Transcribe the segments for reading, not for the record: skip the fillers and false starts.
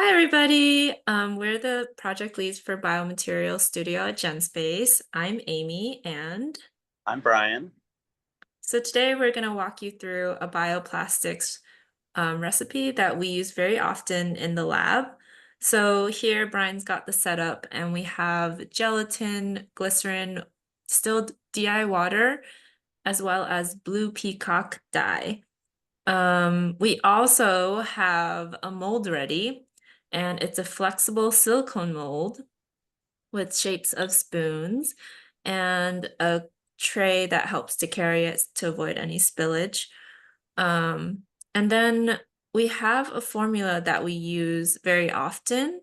Hi, everybody. We're the project leads for Biomaterials Studio at GenSpace. I'm Amy, and I'm Brian. so today we're going to walk you through a bioplastics recipe that we use very often in the lab. So here, Brian's got the setup, and we have gelatin, glycerin, distilled DI water, as well as blue peacock dye. We also have a mold ready, and it's a flexible silicone mold with shapes of spoons and a tray that helps to carry it to avoid any spillage. Um, and then we have a formula that we use very often.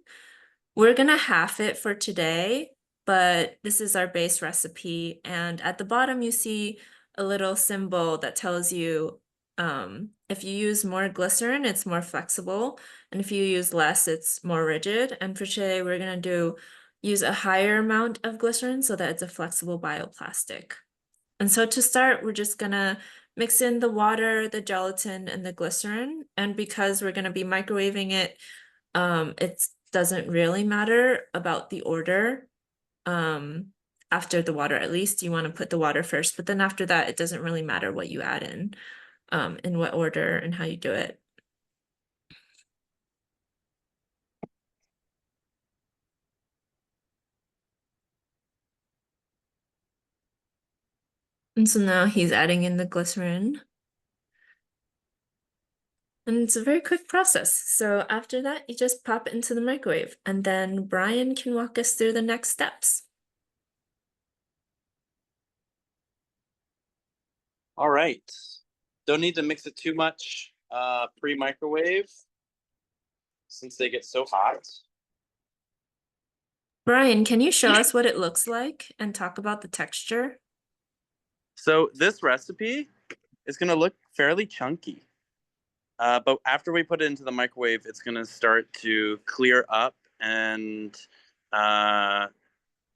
We're gonna half it for today, but this is our base recipe. And at the bottom, you see a little symbol that tells you if you use more glycerin, it's more flexible. And if you use less, it's more rigid. And for today, we're gonna use a higher amount of glycerin so that it's a flexible bioplastic. And so to start, we're just gonna mix in the water, the gelatin, and the glycerin. And because we're gonna be microwaving it, it doesn't really matter about the order. Um, After the water, at least you want to put the water first, but then after that, it doesn't really matter what you add in what order and how you do it. And so now he's adding in the glycerin. And it's a very quick process. So after that, you just pop it into the microwave, and then Brian can walk us through the next steps. All right. Don't need to mix it too much pre-microwave since they get so hot. Brian, can you show us what it looks like and talk about the texture? So this recipe is going to look fairly chunky. But after we put it into the microwave, it's going to start to clear up and uh,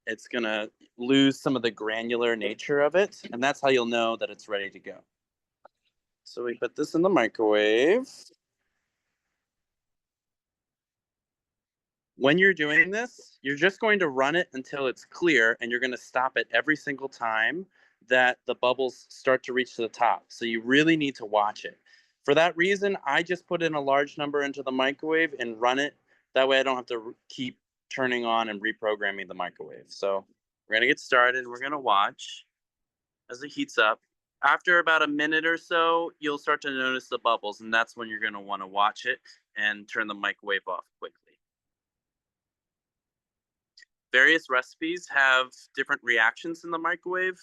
it's going to lose some of the granular nature of it. And that's how you'll know that it's ready to go. So we put this in the microwave. When you're doing this, you're just going to run it until it's clear, and you're going to stop it every single time that the bubbles start to reach to the top. So you really need to watch it. For that reason, I just put in a large number into the microwave and run it. That way I don't have to keep turning on and reprogramming the microwave. So we're going to get started. We're going to watch as it heats up. After about a minute or so, you'll start to notice the bubbles, and that's when you're going to want to watch it and turn the microwave off quickly. Various recipes have different reactions in the microwave.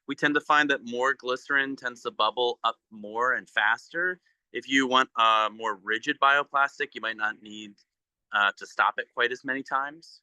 We tend to find that more glycerin tends to bubble up more and faster. If you want a more rigid bioplastic, you might not need to stop it quite as many times.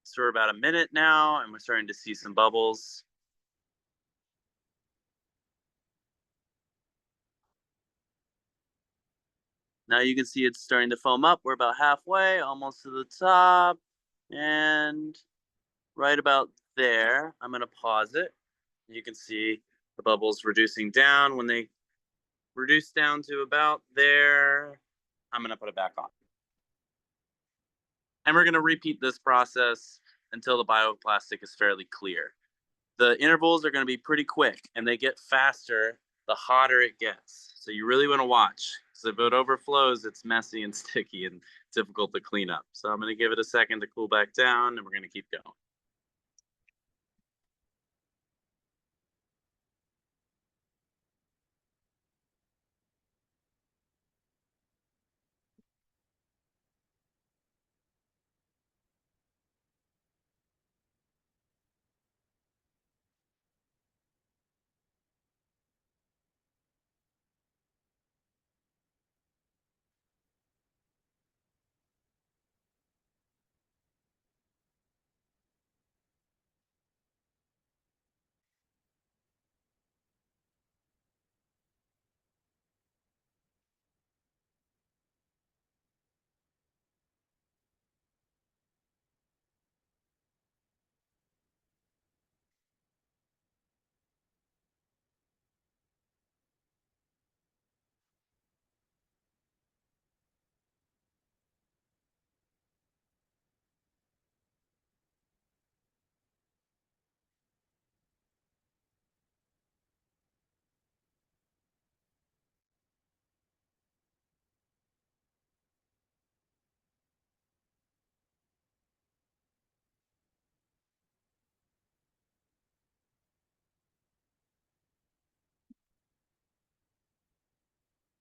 So we're about a minute now, and we're starting to see some bubbles. Now you can see it's starting to foam up. We're about halfway, almost to the top, and right about there. I'm going to pause it. You can see the bubbles reducing down. When they reduce down to about there, I'm going to put it back on. And we're going to repeat this process until the bioplastic is fairly clear. The intervals are going to be pretty quick, and they get faster the hotter it gets. So you really want to watch, because if it overflows, it's messy and sticky and difficult to clean up. So I'm going to give it a second to cool back down, and we're going to keep going.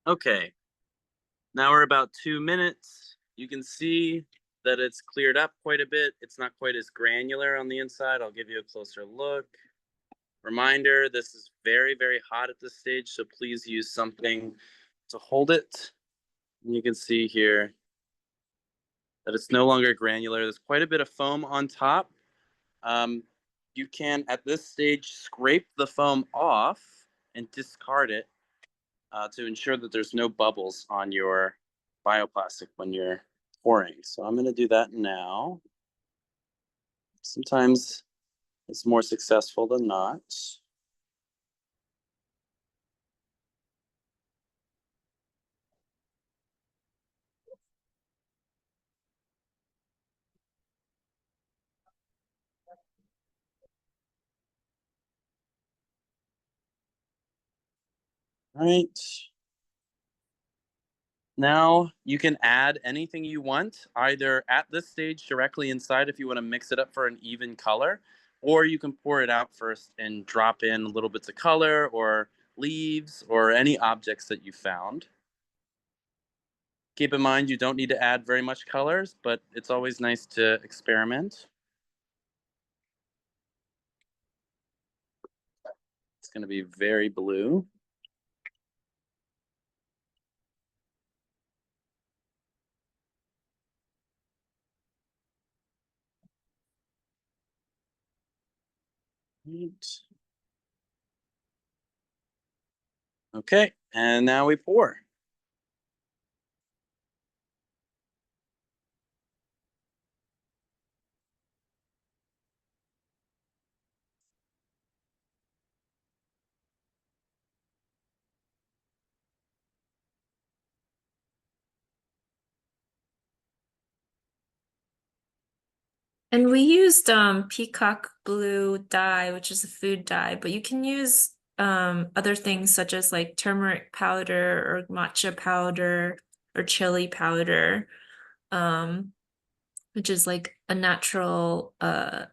Okay, now we're about 2 minutes. You can see that it's cleared up quite a bit. It's not quite as granular on the inside. I'll give you a closer look. Reminder, this is very, very hot at this stage, so please use something to hold it. And you can see here that it's no longer granular. There's quite a bit of foam on top. Um, you can, at this stage, scrape the foam off and discard it to ensure that there's no bubbles on your bioplastic when you're pouring. So I'm going to do that now. Sometimes it's more successful than not. All right. Now you can add anything you want, either at this stage directly inside if you want to mix it up for an even color, or you can pour it out first and drop in little bits of color or leaves or any objects that you found. Keep in mind you don't need to add very much colors, but it's always nice to experiment. It's going to be very blue. Right. Okay, and now we pour. And we used peacock blue dye, which is a food dye, but you can use other things such as like turmeric powder or matcha powder or chili powder, um, which is like a natural dye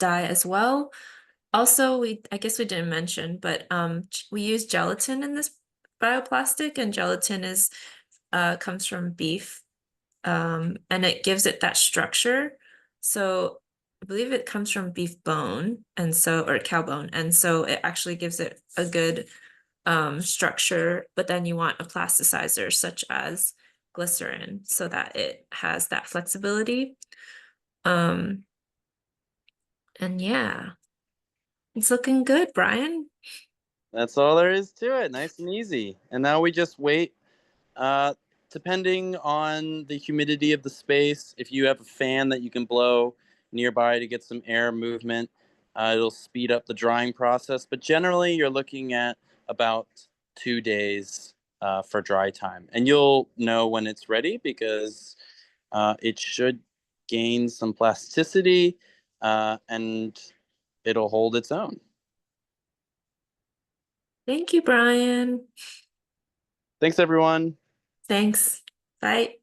as well. Also, I guess we didn't mention, but we use gelatin in this bioplastic, and gelatin is comes from beef, and it gives it that structure. So I believe it comes from beef bone, and so or cow bone, and so it actually gives it a good structure. But then you want a plasticizer such as glycerin so that it has that flexibility. Um, and yeah, it's looking good, Brian. That's all there is to it. Nice and easy. And now we just wait. Uh, Depending on the humidity of the space, if you have a fan that you can blow nearby to get some air movement, it'll speed up the drying process. But generally, you're looking at about 2 days for dry time. And you'll know when it's ready because it should gain some plasticity and it'll hold its own. Thank you, Brian. Thanks, everyone. Thanks. Bye.